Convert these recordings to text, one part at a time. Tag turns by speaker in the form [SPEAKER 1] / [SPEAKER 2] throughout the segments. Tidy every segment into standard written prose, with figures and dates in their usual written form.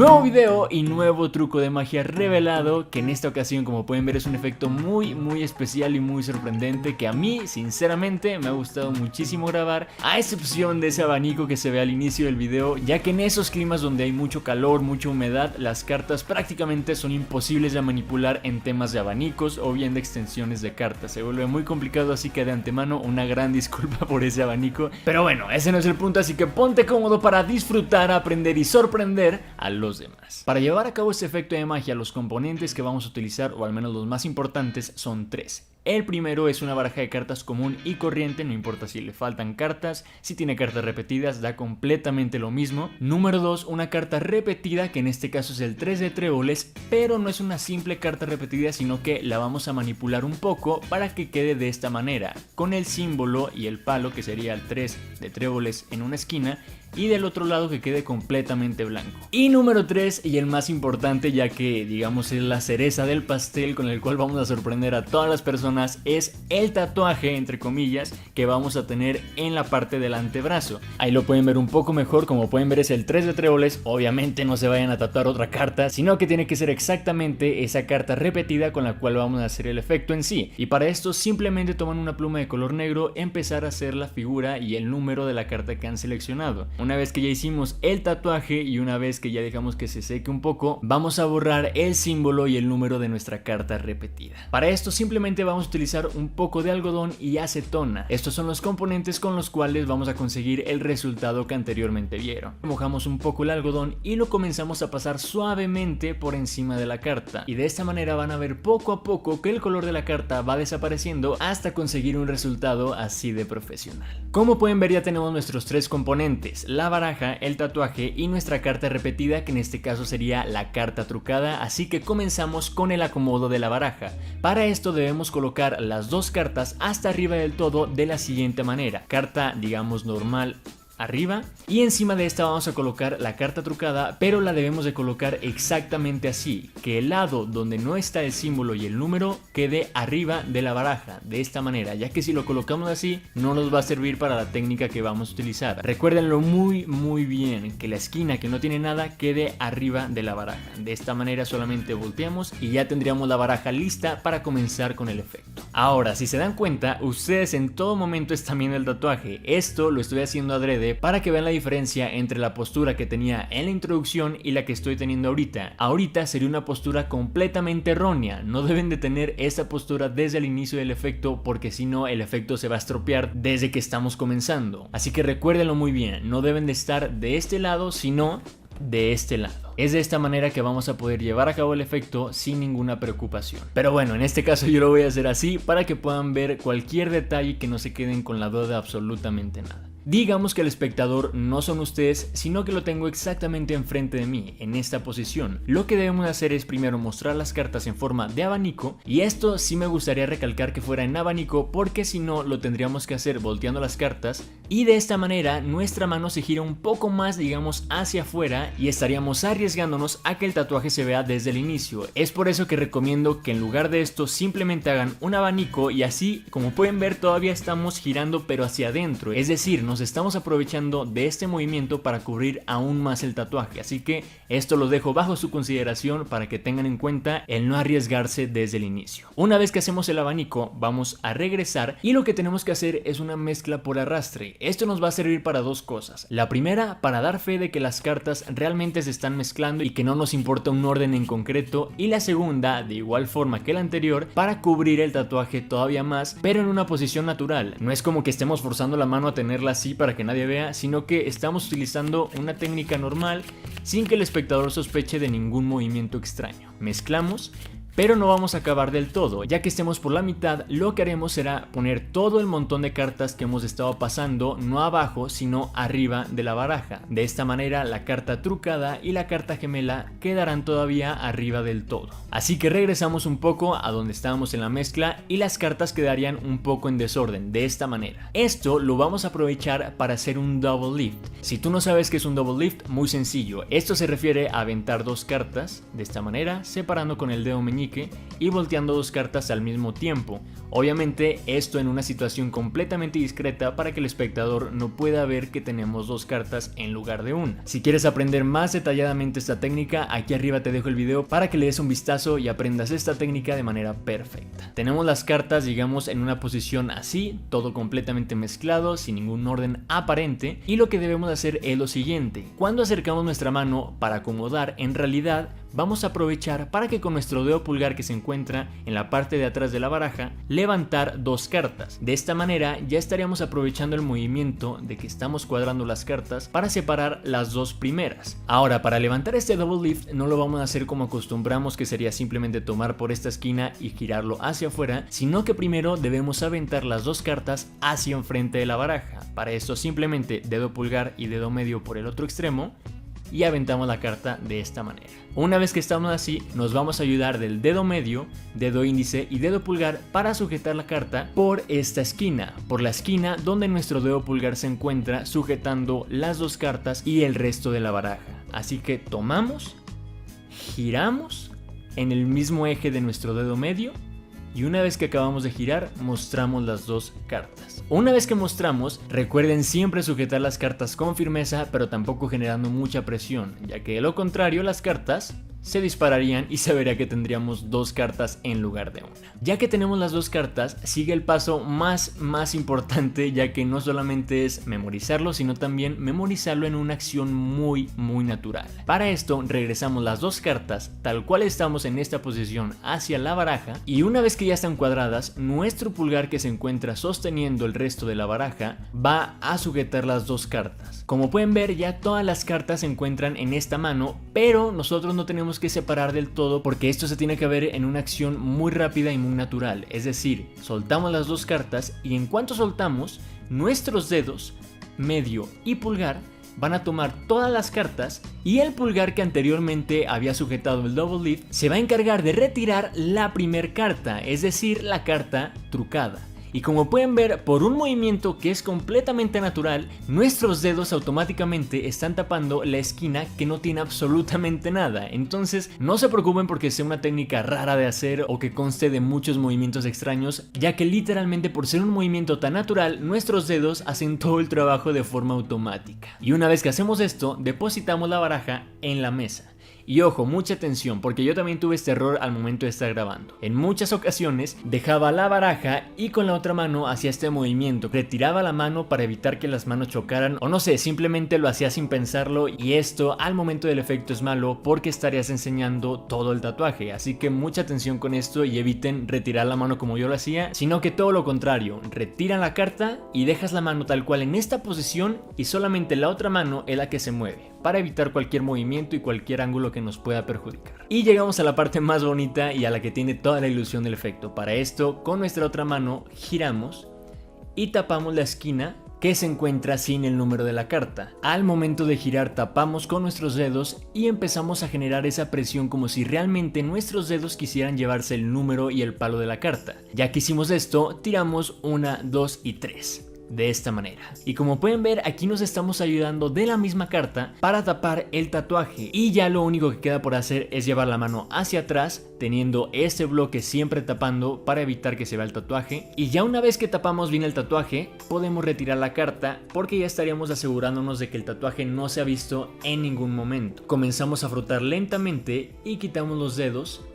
[SPEAKER 1] Nuevo video y nuevo truco de magia revelado, que en esta ocasión, como pueden ver, es un efecto muy especial y muy sorprendente que a mí sinceramente me ha gustado muchísimo grabar, a excepción de ese abanico que se ve al inicio del video, ya que en esos climas donde hay mucho calor, mucha humedad, las cartas prácticamente son imposibles de manipular en temas de abanicos o bien de extensiones de cartas. Se vuelve muy complicado, así que de antemano una gran disculpa por ese abanico, pero bueno, ese no es el punto, así que ponte cómodo para disfrutar, aprender y sorprender a los demás. Para llevar a cabo este efecto de magia, los componentes que vamos a utilizar, o al menos los más importantes, son tres. El primero es una baraja de cartas común y corriente, no importa si le faltan cartas, si tiene cartas repetidas, da completamente lo mismo. Número 2, una carta repetida, que en este caso es el 3 de tréboles, pero no es una simple carta repetida, sino que la vamos a manipular un poco para que quede de esta manera, con el símbolo y el palo, que sería el 3 de tréboles en una esquina, y del otro lado que quede completamente blanco. Y número 3, y el más importante, ya que digamos es la cereza del pastel con el cual vamos a sorprender a todas las personas, es el tatuaje, entre comillas, que vamos a tener en la parte del antebrazo. Ahí lo pueden ver un poco mejor, como pueden ver es el 3 de tréboles. Obviamente no se vayan a tatuar otra carta, sino que tiene que ser exactamente esa carta repetida con la cual vamos a hacer el efecto en sí. Y para esto simplemente toman una pluma de color negro, empezar a hacer la figura y el número de la carta que han seleccionado. Una vez que ya hicimos el tatuaje y una vez que ya dejamos que se seque un poco, vamos a borrar el símbolo y el número de nuestra carta repetida. Para esto simplemente vamos a utilizar un poco de algodón y acetona. Estos son los componentes con los cuales vamos a conseguir el resultado que anteriormente vieron. Mojamos un poco el algodón y lo comenzamos a pasar suavemente por encima de la carta, y de esta manera van a ver poco a poco que el color de la carta va desapareciendo hasta conseguir un resultado así de profesional. Como pueden ver, ya tenemos nuestros tres componentes: la baraja, el tatuaje y nuestra carta repetida, que en este caso sería la carta trucada, así que comenzamos con el acomodo de la baraja. Para esto debemos colocar las dos cartas hasta arriba del todo de la siguiente manera: carta, digamos, normal arriba, y encima de esta vamos a colocar la carta trucada, pero la debemos de colocar exactamente así, que el lado donde no está el símbolo y el número quede arriba de la baraja, de esta manera, ya que si lo colocamos así no nos va a servir para la técnica que vamos a utilizar. Recuérdenlo muy bien, que la esquina que no tiene nada quede arriba de la baraja. De esta manera solamente volteamos y ya tendríamos la baraja lista para comenzar con el efecto. Ahora, si se dan cuenta, ustedes en todo momento están viendo el tatuaje. Esto lo estoy haciendo adrede para que vean la diferencia entre la postura que tenía en la introducción y la que estoy teniendo ahorita. Ahorita sería una postura completamente errónea. No deben de tener esta postura desde el inicio del efecto, porque si no el efecto se va a estropear desde que estamos comenzando. Así que recuérdenlo muy bien, no deben de estar de este lado, sino de este lado. Es de esta manera que vamos a poder llevar a cabo el efecto sin ninguna preocupación. Pero bueno, en este caso yo lo voy a hacer así para que puedan ver cualquier detalle y que no se queden con la duda de absolutamente nada. Digamos que el espectador no son ustedes, sino que lo tengo exactamente enfrente de mí, en esta posición. Lo que debemos hacer es primero mostrar las cartas en forma de abanico, y esto sí me gustaría recalcar que fuera en abanico, porque si no lo tendríamos que hacer volteando las cartas, y de esta manera nuestra mano se gira un poco más, digamos, hacia afuera, y estaríamos arriesgándonos a que el tatuaje se vea desde el inicio. Es por eso que recomiendo que en lugar de esto simplemente hagan un abanico, y así, como pueden ver, todavía estamos girando pero hacia adentro, es decir, nos estamos aprovechando de este movimiento para cubrir aún más el tatuaje. Así que esto lo dejo bajo su consideración para que tengan en cuenta el no arriesgarse desde el inicio. Una vez que hacemos el abanico, vamos a regresar y lo que tenemos que hacer es una mezcla por arrastre. Esto nos va a servir para dos cosas. La primera, para dar fe de que las cartas realmente se están mezclando y que no nos importa un orden en concreto, y la segunda, de igual forma que la anterior, para cubrir el tatuaje todavía más, pero en una posición natural. No es como que estemos forzando la mano a tenerla así para que nadie vea, sino que estamos utilizando una técnica normal sin que el espectador sospeche de ningún movimiento extraño. Mezclamos, pero no vamos a acabar del todo. Ya que estemos por la mitad, lo que haremos será poner todo el montón de cartas que hemos estado pasando no abajo, sino arriba de la baraja. De esta manera la carta trucada y la carta gemela quedarán todavía arriba del todo. Así que regresamos un poco a donde estábamos en la mezcla y las cartas quedarían un poco en desorden, de esta manera. Esto lo vamos a aprovechar para hacer un double lift. Si tú no sabes qué es un double lift, muy sencillo. Esto se refiere a aventar dos cartas de esta manera, separando con el dedo meñique meñique y volteando 2 cartas al mismo tiempo. Obviamente esto en una situación completamente discreta para que el espectador no pueda ver que tenemos 2 cartas en lugar de una. Si quieres aprender más detalladamente esta técnica, aquí arriba te dejo el video para que le des un vistazo y aprendas esta técnica de manera perfecta. Tenemos las cartas, digamos, en una posición así, todo completamente mezclado, sin ningún orden aparente, y lo que debemos hacer es lo siguiente: cuando acercamos nuestra mano para acomodar, en realidad vamos a aprovechar para que con nuestro dedo pulgar que se encuentra en la parte de atrás de la baraja, levantar 2 cartas. De esta manera ya estaríamos aprovechando el movimiento de que estamos cuadrando las cartas para separar las 2 primeras. Ahora, para levantar este double lift no lo vamos a hacer como acostumbramos, que sería simplemente tomar por esta esquina y girarlo hacia afuera, sino que primero debemos aventar las 2 cartas hacia enfrente de la baraja. Para esto simplemente dedo pulgar y dedo medio por el otro extremo y aventamos la carta de esta manera. Una vez que estamos así, nos vamos a ayudar del dedo medio, dedo índice y dedo pulgar para sujetar la carta por esta esquina, por la esquina donde nuestro dedo pulgar se encuentra sujetando las 2 cartas y el resto de la baraja. Así que tomamos, giramos en el mismo eje de nuestro dedo medio y una vez que acabamos de girar, mostramos las 2 cartas. Una vez que mostramos, recuerden siempre sujetar las cartas con firmeza, pero tampoco generando mucha presión, ya que de lo contrario las cartas se dispararían y se vería que tendríamos 2 cartas en lugar de una. Ya que tenemos las 2 cartas, sigue el paso más importante, ya que no solamente es memorizarlo, sino también memorizarlo en una acción muy natural. Para esto regresamos las 2 cartas tal cual estamos en esta posición hacia la baraja, y una vez que ya están cuadradas, nuestro pulgar que se encuentra sosteniendo el resto de la baraja va a sujetar las 2 cartas. Como pueden ver, ya todas las cartas se encuentran en esta mano, pero nosotros no tenemos que separar del todo porque esto se tiene que ver en una acción muy rápida y muy natural. Es decir, soltamos las 2 cartas y en cuanto soltamos, nuestros dedos medio y pulgar van a tomar todas las cartas y el pulgar que anteriormente había sujetado el double lift se va a encargar de retirar la primer carta, es decir, la carta trucada. Y como pueden ver, por un movimiento que es completamente natural, nuestros dedos automáticamente están tapando la esquina que no tiene absolutamente nada. Entonces no se preocupen porque sea una técnica rara de hacer o que conste de muchos movimientos extraños, ya que literalmente por ser un movimiento tan natural, nuestros dedos hacen todo el trabajo de forma automática. Y una vez que hacemos esto, depositamos la baraja en la mesa. Y ojo, mucha atención, porque yo también tuve este error al momento de estar grabando. En muchas ocasiones dejaba la baraja y con la otra mano hacía este movimiento, retiraba la mano para evitar que las manos chocaran, o no sé, simplemente lo hacía sin pensarlo, y esto al momento del efecto es malo porque estarías enseñando todo el tatuaje. Así que mucha atención con esto y eviten retirar la mano como yo lo hacía, sino que todo lo contrario, retiran la carta y dejas la mano tal cual en esta posición y solamente la otra mano es la que se mueve, para evitar cualquier movimiento y cualquier ángulo que nos pueda perjudicar. Y llegamos a la parte más bonita y a la que tiene toda la ilusión del efecto. Para esto, con nuestra otra mano giramos y tapamos la esquina que se encuentra sin el número de la carta. Al momento de girar tapamos con nuestros dedos y empezamos a generar esa presión como si realmente nuestros dedos quisieran llevarse el número y el palo de la carta. Ya que hicimos esto, tiramos 1, 2 y 3. De esta manera. Y como pueden ver, aquí nos estamos ayudando de la misma carta para tapar el tatuaje, y ya lo único que queda por hacer es llevar la mano hacia atrás teniendo este bloque siempre tapando para evitar que se vea el tatuaje. Y ya una vez que tapamos bien el tatuaje, podemos retirar la carta porque ya estaríamos asegurándonos de que el tatuaje no se ha visto en ningún momento. Comenzamos a frotar lentamente y quitamos los dedos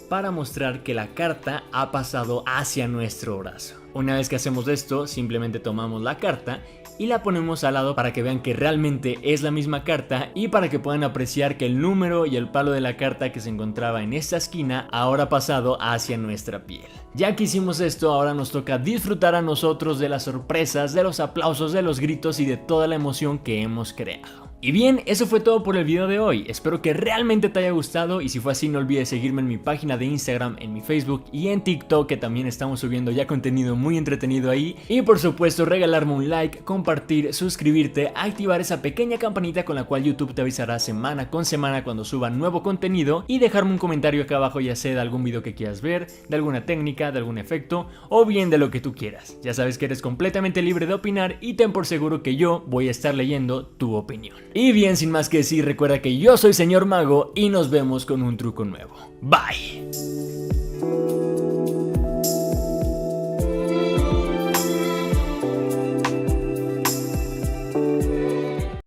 [SPEAKER 1] para mostrar que la carta ha pasado hacia nuestro brazo. Una vez que hacemos esto, simplemente tomamos la carta y la ponemos al lado para que vean que realmente es la misma carta y para que puedan apreciar que el número y el palo de la carta que se encontraba en esta esquina ahora ha pasado hacia nuestra piel. Ya que hicimos esto, ahora nos toca disfrutar a nosotros de las sorpresas, de los aplausos, de los gritos y de toda la emoción que hemos creado. Y bien, eso fue todo por el video de hoy. Espero que realmente te haya gustado, y si fue así no olvides seguirme en mi página de Instagram, en mi Facebook y en TikTok, que también estamos subiendo ya contenido muy entretenido ahí. Y por supuesto regalarme un like, compartir, suscribirte, activar esa pequeña campanita con la cual YouTube te avisará semana con semana cuando suba nuevo contenido, y dejarme un comentario acá abajo, ya sea de algún video que quieras ver, de alguna técnica, de algún efecto o bien de lo que tú quieras. Ya sabes que eres completamente libre de opinar y ten por seguro que yo voy a estar leyendo tu opinión. Y bien, sin más que decir, recuerda que yo soy Señor Mago y nos vemos con un truco nuevo. Bye.